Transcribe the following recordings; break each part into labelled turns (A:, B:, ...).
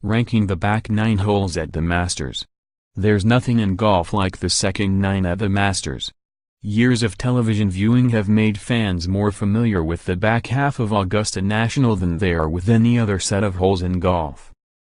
A: ranking the back 9 holes at the Masters. There's nothing in golf like the second 9 at the Masters. Years of television viewing have made fans more familiar with the back half of Augusta National than they are with any other set of holes in golf.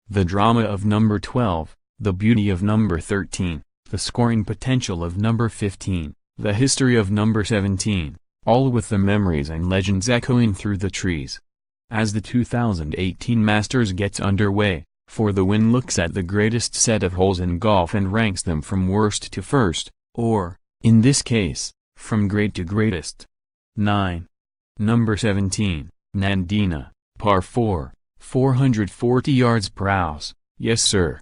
A: The drama of number 12, the beauty of number 13, the scoring potential of number 15, the history of number 17, all with the memories and legends echoing through the trees. As the 2018 Masters gets underway, For the Win looks at the greatest set of holes in golf and ranks them from worst to first, or, in this case, from great to greatest. 9. Number 17, Nandina, par 4, 440 yards per house, yes sir.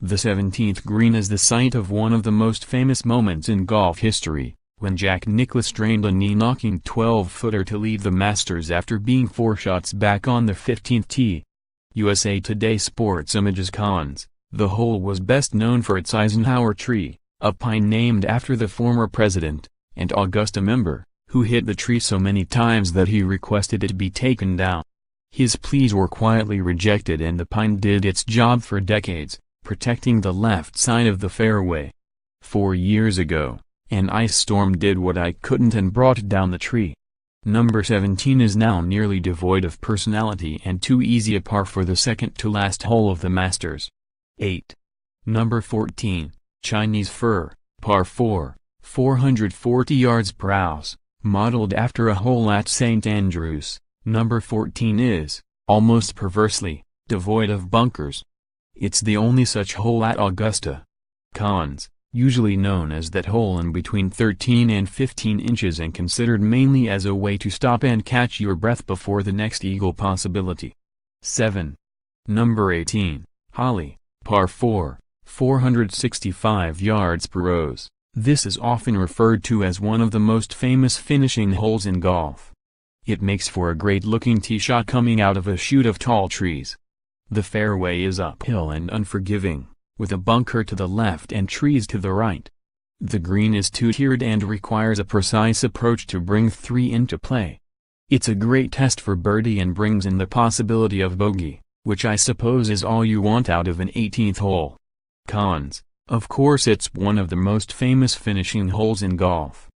A: The 17th green is the site of one of the most famous moments in golf history, when Jack Nicklaus strained a knee-knocking 12-footer to lead the Masters after being 4 shots back on the 15th tee. USA Today Sports Images Cons, the hole was best known for its Eisenhower tree, a pine named after the former president, and Augusta member, who hit the tree so many times that he requested it be taken down. His pleas were quietly rejected and the pine did its job for decades, protecting the left side of the fairway. 4 years ago, an ice storm did what I couldn't and brought down the tree. Number 17 is now nearly devoid of personality and too easy a par for the second-to-last hole of the Masters. 8. Number 14, Chinese Fir, par 4, 440 yards per house, modeled after a hole at St. Andrews. Number 14 is, almost perversely, devoid of bunkers. It's the only such hole at Augusta. Cons, usually known as that hole in between 13 and 15 inches and considered mainly as a way to stop and catch your breath before the next eagle possibility. 7. Number 18, Holly, par 4, 465 yards per rose. This is often referred to as one of the most famous finishing holes in golf. It makes for a great-looking tee shot coming out of a chute of tall trees. The fairway is uphill and unforgiving, with a bunker to the left and trees to the right. The green is two-tiered and requires a precise approach to bring 3 into play. It's a great test for birdie and brings in the possibility of bogey, which I suppose is all you want out of an 18th hole. Cons, of course it's one of the most famous finishing holes in golf.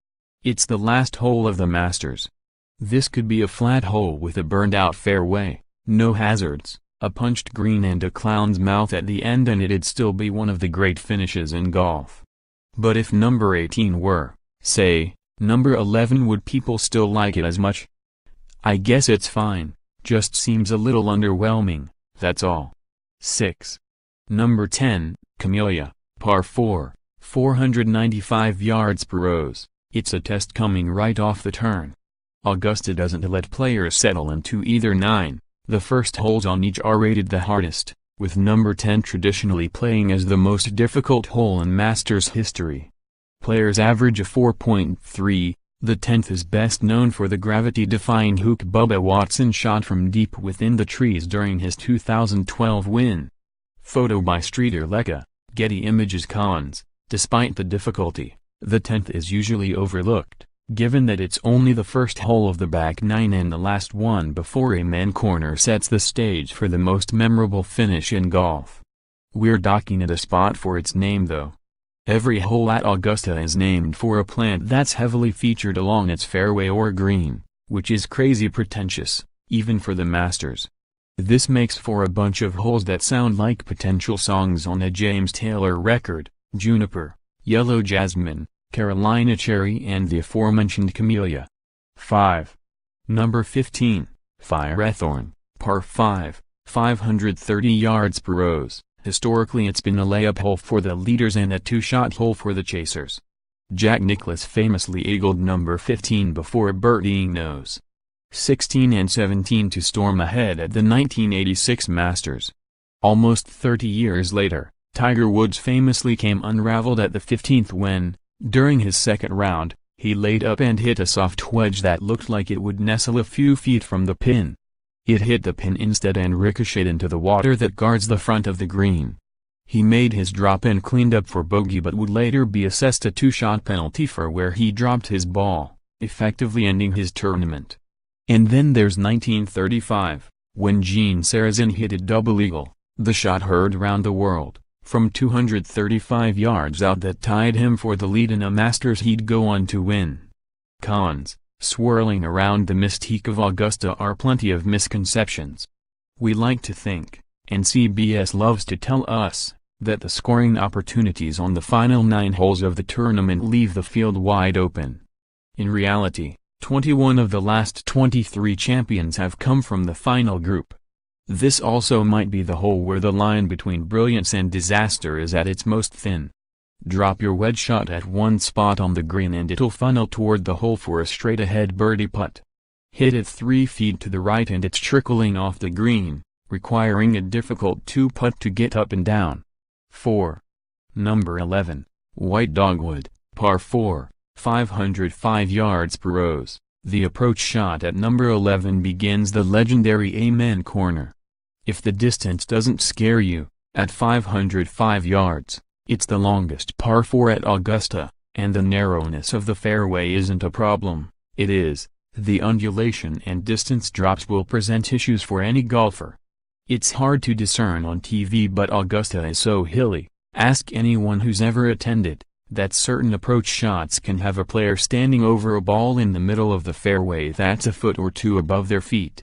A: It's the last hole of the Masters. This could be a flat hole with a burned-out fairway, no hazards, a punched green and a clown's mouth at the end and it'd still be one of the great finishes in golf. But if number 18 were, say, number 11, would people still like it as much? I guess it's fine, just seems a little underwhelming, that's all. 6. Number 10, Camellia, par 4, 495 yards per rose. It's a test coming right off the turn. Augusta doesn't let players settle into either 9. The first holes on each are rated the hardest, with number 10 traditionally playing as the most difficult hole in Masters history. Players average a 4.3, the 10th is best known for the gravity-defying hook Bubba Watson shot from deep within the trees during his 2012 win. Photo by Streeter Lecca, Getty Images Cons. Despite the difficulty, the 10th is usually overlooked, given that it's only the first hole of the back 9 and the last one before a man corner sets the stage for the most memorable finish in golf. We're docking it a spot for its name though. Every hole at Augusta is named for a plant that's heavily featured along its fairway or green, which is crazy pretentious, even for the Masters. This makes for a bunch of holes that sound like potential songs on a James Taylor record: Juniper, Yellow Jasmine, Carolina Cherry and the aforementioned Camellia. 5. Number 15, Firethorn, par 5, 530 yards per rose. Historically it's been a layup hole for the leaders and a 2-shot hole for the chasers. Jack Nicklaus famously eagled number 15 before birdieing those 16 and 17 to storm ahead at the 1986 Masters. Almost 30 years later, Tiger Woods famously came unraveled at the 15th when, during his second round, he laid up and hit a soft wedge that looked like it would nestle a few feet from the pin. It hit the pin instead and ricocheted into the water that guards the front of the green. He made his drop and cleaned up for bogey but would later be assessed a 2-shot penalty for where he dropped his ball, effectively ending his tournament. And then there's 1935, when Gene Sarazen hit a double eagle, The shot heard round the world, from 235 yards out, that tied him for the lead in a Masters he'd go on to win. Cons: swirling around the mystique of Augusta are plenty of misconceptions. We like to think, and CBS loves to tell us, that the scoring opportunities on the final 9 holes of the tournament leave the field wide open. In reality, 21 of the last 23 champions have come from the final group. This also might be the hole where the line between brilliance and disaster is at its most thin. Drop your wedge shot at one spot on the green and it'll funnel toward the hole for a straight-ahead birdie putt. Hit it 3 feet to the right and it's trickling off the green, requiring a difficult 2-putt to get up and down. 4. Number 11, White Dogwood, par 4, 505 yards per rose. The approach shot at number 11 begins the legendary Amen corner. If the distance doesn't scare you, at 505 yards, it's the longest par 4 at Augusta, and the narrowness of the fairway isn't a problem. It is, the undulation and distance drops will present issues for any golfer. It's hard to discern on TV, but Augusta is so hilly, ask anyone who's ever attended, that certain approach shots can have a player standing over a ball in the middle of the fairway that's a foot or two above their feet.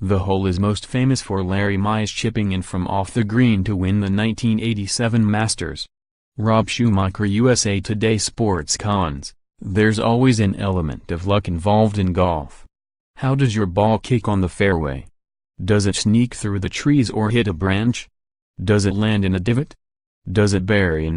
A: The hole is most famous for Larry Mize chipping in from off the green to win the 1987 Masters. Rob Schumacher, USA Today Sports. Cons: there's always an element of luck involved in golf. How does your ball kick on the fairway? Does it sneak through the trees or hit a branch? Does it land in a divot? Does it bury in the